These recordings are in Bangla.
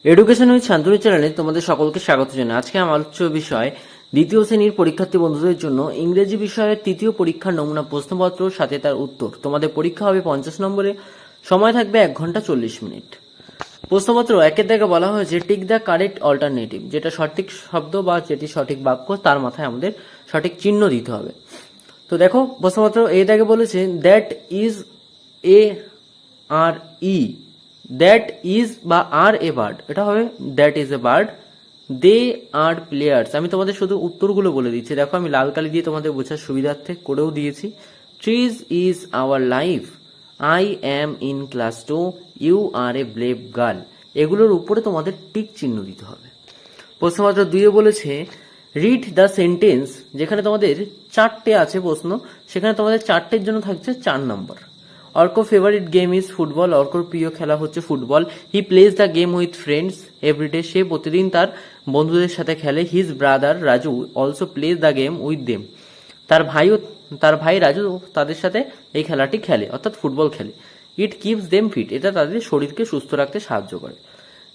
এডুকেশন উইথ শান্তনু চ্যানেলে তোমাদের সকলকে স্বাগত জানাই। আজকে আমার আলোচ্য বিষয় দ্বিতীয় শ্রেণীর পরীক্ষার্থী বন্ধুদের জন্য ইংরেজি বিষয়ের তৃতীয় পরীক্ষার নমুনা প্রশ্নপত্র সাথে তার উত্তর। তোমাদের পরীক্ষা হবে 50 নম্বরে, সময় থাকবে 1 ঘন্টা 40 মিনিট। প্রশ্নপত্র একের দাগে বলা হয়েছে টিক দ্য কারেক্ট অল্টারনেটিভ, যেটা সঠিক শব্দ বা যেটি সঠিক বাক্য তার মাথায় আমাদের সঠিক চিহ্ন দিতে হবে। তো দেখো প্রশ্নপত্র এই দাগে বলেছে that is A R E, that is বা আর এ বার্ড, এটা হবে that is a bird, they are players. আমি তোমাদের শুধু উত্তরগুলো বলে দিচ্ছি, দেখো আমি লাল কালি দিয়ে তোমাদের বোঝার সুবিধার্থে করেও দিয়েছি। Trees is our life, I am in class 2, you are a brave girl. এগুলোর উপরে তোমাদের টিক চিহ্ন দিতে হবে। প্রশ্নপত্র 2 বলেছে রিড দ্য সেন্টেন্স, যেখানে তোমাদের 4টে আছে প্রশ্ন, সেখানে তোমাদের 4টের জন্য থাকছে 4 নম্বর। Arko favourite game is football, অর্কর প্রিয় খেলা হচ্ছে football. He plays the game with friends everyday, সে প্রতিদিন তার বন্ধুদের সাথে খেলে। His brother Raju also plays the game with them, তার ভাই রাজু তাদের সাথে এই খেলাটি খেলে, অর্থাৎ ফুটবল খেলে। ইট কিপস দেম ফিট, এটা তাদের শরীরকে সুস্থ রাখতে সাহায্য করে।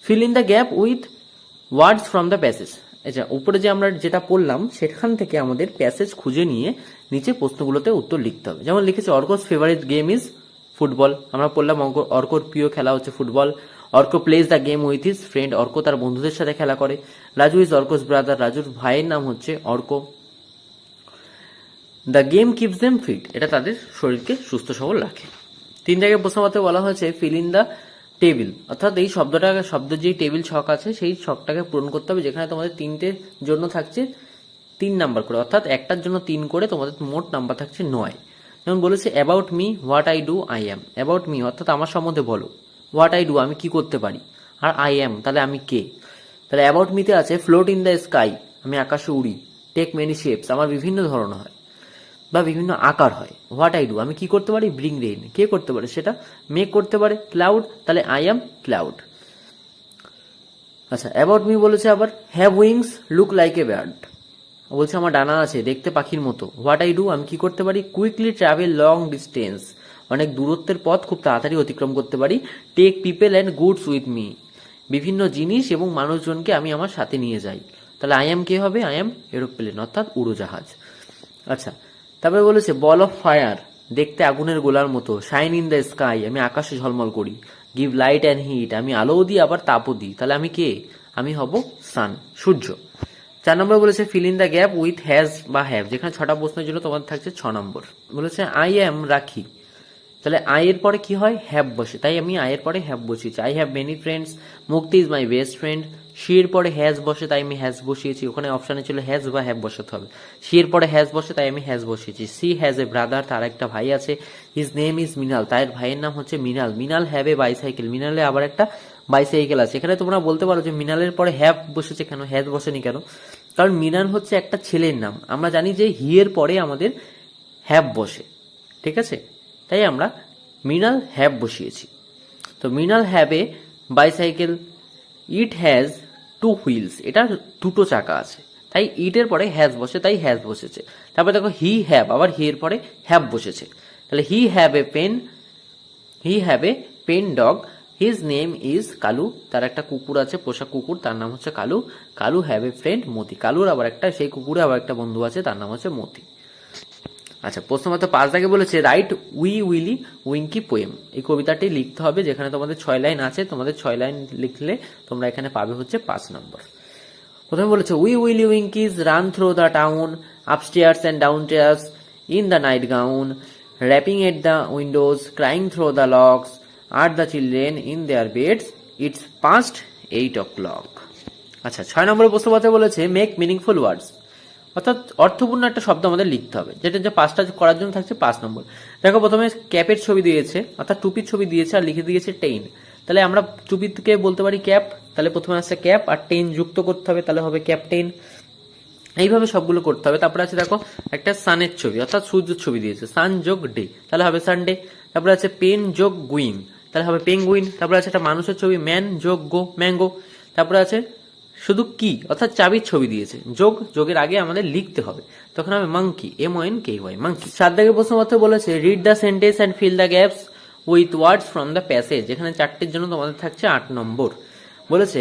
Fill in the gap with words from the passage, আচ্ছা উপরে যে আমরা যেটা পড়লাম সেখান থেকে আমাদের প্যাসেজ খুঁজে নিয়ে নিচে প্রশ্নগুলোতে উত্তর লিখতে হবে। যেমন লিখেছে Arka's favourite game is football, আমরা পড়লাম অর্কর প্রিয় খেলা হচ্ছে football. Arka plays the game with his friend, Arka তার বন্ধুদের সাথে খেলা করে। রাজু ইজ অর্কস ব্রাদার, রাজুর ভাইয়ের নাম হচ্ছে Arka. The game keeps them fit, এটা তাদের শরীরকে সুস্থ সবল রাখে। 3 জায়গায় প্রশ্নপত্রে বলা হয়েছে ফিল ইন দ্য টেবিল, অর্থাৎ এই শব্দের যে টেবিল ছক আছে সেই ছকটাকে পূরণ করতে হবে, যেখানে তোমাদের 3টের জন্য থাকছে 3 নাম্বার করে, অর্থাৎ একটার জন্য 3 করে, তোমাদের মোট নাম্বার থাকছে 9। যেমন বলেছে about me what I do I am, about me অর্থাৎ আমার সম্বন্ধে বলো, হোয়াট আই ডু আমি কি করতে পারি, আর আই অ্যাম তাহলে আমি কে। তাহলে অ্যাবাউট মিতে আছে ফ্লোট ইন দ্য স্কাই, আমি আকাশে উড়ি। টেক মেনি শেপস, আমার বিভিন্ন ধরন হয় বা বিভিন্ন আকার হয়। হোয়াট আই ডু আমি কি করতে পারি, ব্রিং রেইন কে করতে পারে সেটা, মেক করতে পারে। ক্লাউড তাহলে আই অ্যাম ক্লাউড। আচ্ছা অ্যাবাউট মি বলেছে আবার have wings look like a bird, বলছে আমার ডানা আছে দেখতে পাখির মতো। হোয়াট আই ডু আমি কি করতে পারি, কুইকলি ট্রাভেল লং ডিস্টেন্স, অনেক দূরত্বের পথ খুব তাড়াতাড়ি অতিক্রম করতে পারি। Take people and goods with me, বিভিন্ন জিনিস এবং মানুষজনকে আমি আমার সাথে নিয়ে যাই। তাহলে আই অ্যাম কে হবে, আই অ্যাম এরোপ্লেন অর্থাৎ উড়োজাহাজ। আচ্ছা তারপরে বলেছে বল অফ ফায়ার, দেখতে আগুনের গোলার মতো। শাইন ইন দ্য স্কাই, আমি আকাশে ঝলমল করি। গিভ লাইট অ্যান্ড হিট, আমি আলোও দিই আবার তাপও দিই। তাহলে আমি কে, আমি হব সান, সূর্য। 4 নম্বর বলেছে fill in the gap with has বা হ্যাভ, যেখানে 6টা প্রশ্নের জন্য তোমাদের থাকছে 6 নম্বর। বলেছে আই অ্যাম রাখি, তাহলে আই এর পরে কি হয়, হ্যাভ বসে, তাই আমি আই এর পরে হ্যাভ বসিয়েছি। আই হ্যাভ মেনি ফ্রেন্ডস, মুক্তি is my best friend. She এর পরে হ্যাজ বসে তাই আমি হ্যাজ বসিয়েছি, ওখানে অপশানে ছিল হ্যাজ বা হ্যাভ বসাতে হবে। শি এর পরে হ্যাজ বসে তাই আমি হ্যাজ বসিয়েছি। সি হ্যাজ এ ব্রাদার, তার একটা ভাই আছে। হিজ নেম ইজ মিনাল, তার ভাইয়ের নাম হচ্ছে মিনাল। মিনাল হ্যাভ এ বাইসাইকেল, মিনালে আবার একটা বাইসাইকেল আছে। এখানে তোমরা বলতে পারো যে মিনালের পরে হ্যাভ বসেছে কেন, হ্যাজ বসেনি কেন, কারণ মিনাল হচ্ছে একটা ছেলের নাম। আমরা জানি যে হি এর পরে আমাদের হ্যাভ বসে, ঠিক আছে, তাই আমরা মিনাল হ্যাভ বসিয়েছি। তো Minal have a bicycle, it has 2 wheels, এটা 2টো চাকা আছে, তাই ইটের পরে হ্যাজ বসে তাই হ্যাজ বসেছে। তারপরে দেখো হি হ্যাভ, আবার হি এর পরে হ্যাভ বসেছে, তাহলে he have a pet, he have a pet dog. His name is Kalu, তার একটা কুকুর আছে, পোষা কুকুর, তার নাম হচ্ছে কালু। Kalu have a friend Moti, কালুর আবার একটা, সেই কুকুরে আবার একটা বন্ধু আছে, তার নাম হচ্ছে মতি। আচ্ছা প্রশ্নমত 5 দাগে বলেছে write wee Willie Winkie poem, এই কবিতাটি লিখতে হবে, যেখানে তোমাদের 6 লাইন আছে, তোমাদের 6 লাইন লিখলে তোমরা এখানে পাবে হচ্ছে 5 নম্বর। প্রথমে বলেছে wee Willie Winkie run through the town, upstairs and downstairs in the night gown, rapping at the windows, crying through the locks, are the children in their beds, it's past 8 o'clock। আচ্ছা 6 নম্বরের প্রশ্নপত্রে বলেছে মেক মিনিংফুল ওয়ার্ডস, অর্থাৎ অর্থপূর্ণ একটা শব্দ আমাদের লিখতে হবে, যেটা যে 5টা করার জন্য থাকছে 5 নম্বর। দেখো প্রথমে ক্যাপের ছবি দিয়েছে, অর্থাৎ টুপির ছবি দিয়েছে, আর লিখে দিয়েছে টেইন, তাহলে আমরা টুপিকে বলতে পারি ক্যাপ, তাহলে প্রথমে আসছে ক্যাপ আর টেন যুক্ত করতে হবে, তাহলে হবে ক্যাপটেন। এইভাবে সবগুলো করতে হবে। তারপরে আছে দেখো একটা সানের ছবি, অর্থাৎ সূর্যের ছবি দিয়েছে, সান যোগ ডে, তাহলে হবে সানডে। তারপরে আছে পেন যোগ গুইন, তাহলে হবে পেঙ্গুইন। তারপরে আছে একটা মানুষের ছবি, ম্যান যোগ গো, ম্যাঙ্গো। তারপরে আছে শুধু কি, অর্থাৎ চাবির ছবি দিয়েছে, যোগের আগে আমাদের লিখতে হবে, তখন হবে মাংকি, MONKY, মাংকি। 7 দাগের প্রশ্নপত্রে বলেছে read the sentence and fill the gaps with words from the passage, যেখানে 4টের জন্য তোমাদের থাকছে 8 নম্বর। বলেছে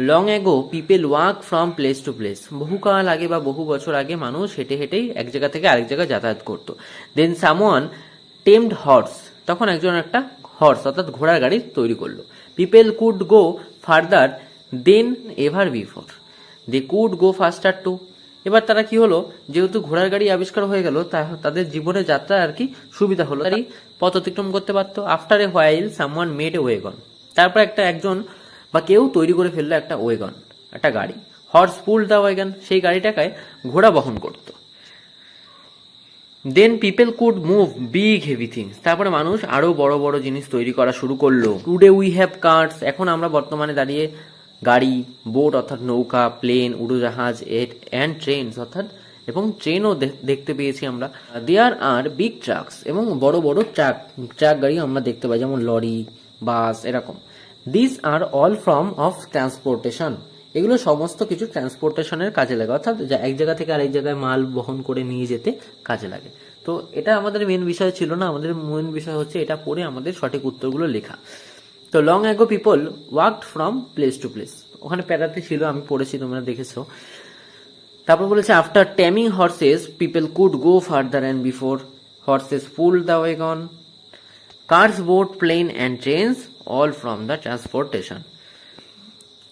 long ago people walk from place to place, বহুকাল আগে বা বহু বছর আগে মানুষ হেঁটে হেঁটেই এক জায়গা থেকে আরেক জায়গায় যাতায়াত করতো। দেন সামওয়ান টেমড হর্স, তখন একজন একটা হর্স অর্থাৎ ঘোড়ার গাড়ি তৈরি করলো। People could go farther than ever before, they could go faster too. এবার তারা কি হলো, যেহেতু ঘোড়ার গাড়ি আবিষ্কার হয়ে গেল, তাদের জীবনের যাত্রা আর কি সুবিধা হলো, তারই পথ অতিক্রম করতে পারতো। After a while someone made a wagon, তারপর একজন বা কেউ তৈরি করে ফেললো একটা ওয়েগন, একটা গাড়ি। হর্স পুল দা ওয়েগন, সেই গাড়িটাকে ঘোড়া বহন করতো। Then people could move big heavy things, তারপরে মানুষ আরো বড় বড় জিনিস তৈরি করা শুরু করলো। টুডে উই হ্যাভ কার্স, এখন আমরা বর্তমানে দাঁড়িয়ে গাড়ি, বোট অর্থাৎ নৌকা, প্লেন, উড়োজাহাজ অ্যান্ড ট্রেন অর্থাৎ এবং ট্রেনও দেখতে পেয়েছি আমরা। দেয়ার আর বিগ ট্রাকস, এবং বড় বড় ট্রাক গাড়ি আমরা দেখতে পাই, যেমন লরি, বাস, এরকম। This are all form of transportation, এগুলো সমস্ত কিছু ট্রান্সপোর্টেশনের কাজে লাগে, অর্থাৎ এক জায়গা থেকে আরেক জায়গায় মাল বহন করে নিয়ে যেতে কাজে লাগে। তো এটা আমাদের মেন বিষয় ছিল না, আমাদের মেন বিষয় হচ্ছে এটা পড়ে আমাদের সঠিক উত্তরগুলো লেখা। তো long ago people walked from place to place, ওখানে প্যারাতে ছিল, আমি পড়েছি, তোমরা দেখেছো। তারপর বলেছে after taming horses people could go farther and before horses pull the wagon, cars, boat, plane and trains all from the transportation.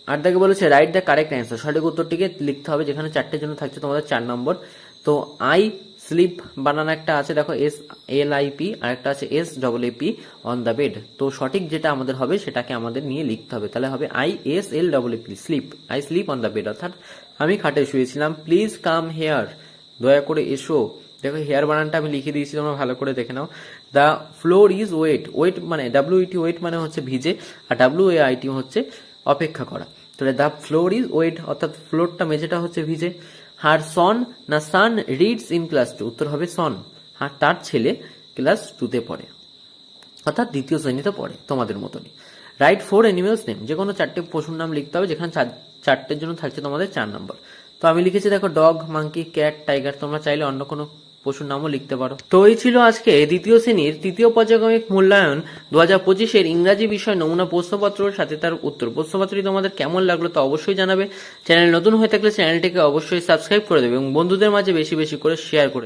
আর তাকে বলেছে রাইট দ্য কারেক্ট অ্যান্সার, সঠিক উত্তরটিকে লিখতে হবে, যেখানে চারটের জন্য থাকছে তোমাদের 4 নম্বর। তো আই স্লিপ বানানো একটা আছে, দেখো SLIP, আর একটা আছে SAAP অন দ্য বেড। তো সঠিক যেটা আমাদের হবে সেটাকে আমাদের নিয়ে লিখতে হবে, তাহলে হবে ISLAAP sleep, I sleep on the bed, অর্থাৎ আমি খাটে শুয়েছিলাম। প্লিজ কাম হেয়ার, দয়া করে এসো। দেখো হেয়ার বানানটা আমি লিখে দিয়েছি, তোমরা ভালো করে দেখে নাও। The floor is wet, wet মানে WET, ওয়েট মানে হচ্ছে ভিজে, আর WAIT হচ্ছে অপেক্ষা করা। তাহলে দ্য ফ্লোর ইজ ওয়েট, অর্থাৎ ফ্লোরটা মেঝেটা হচ্ছে ভিজে। হার সন না সান রিডস ইন ক্লাস 2, উত্তর হবে সন, আর তার ছেলে ক্লাস 2তে পড়ে, অর্থাৎ দ্বিতীয় শ্রেণীতে পড়ে, তোমাদের মতনই। রাইট 4 অ্যানিমেলস নেম, যে কোনো 4টে পশুর নাম লিখতে হবে, যেখানে চারটের জন্য থাকছে তোমাদের 4 নম্বর। তো আমি লিখেছি দেখো ডগ, মাঙ্কি, ক্যাট, টাইগার, তোমরা চাইলে অন্য কোনো পশুর নামও লিখতে পারো। তো এই ছিল আজকে দ্বিতীয় শ্রেণীর তৃতীয় পর্যায়ক্রমিক মূল্যায়ন 2025-এর ইংরাজি বিষয় নমুনা প্রশ্নপত্রের সাথে তার উত্তর। প্রশ্নপত্রটি তোমাদের কেমন লাগলো তা অবশ্যই জানাবে। চ্যানেল নতুন হয়ে থাকলে চ্যানেলটিকে অবশ্যই সাবস্ক্রাইব করে দেবে এবং বন্ধুদের মাঝে বেশি বেশি করে শেয়ার করে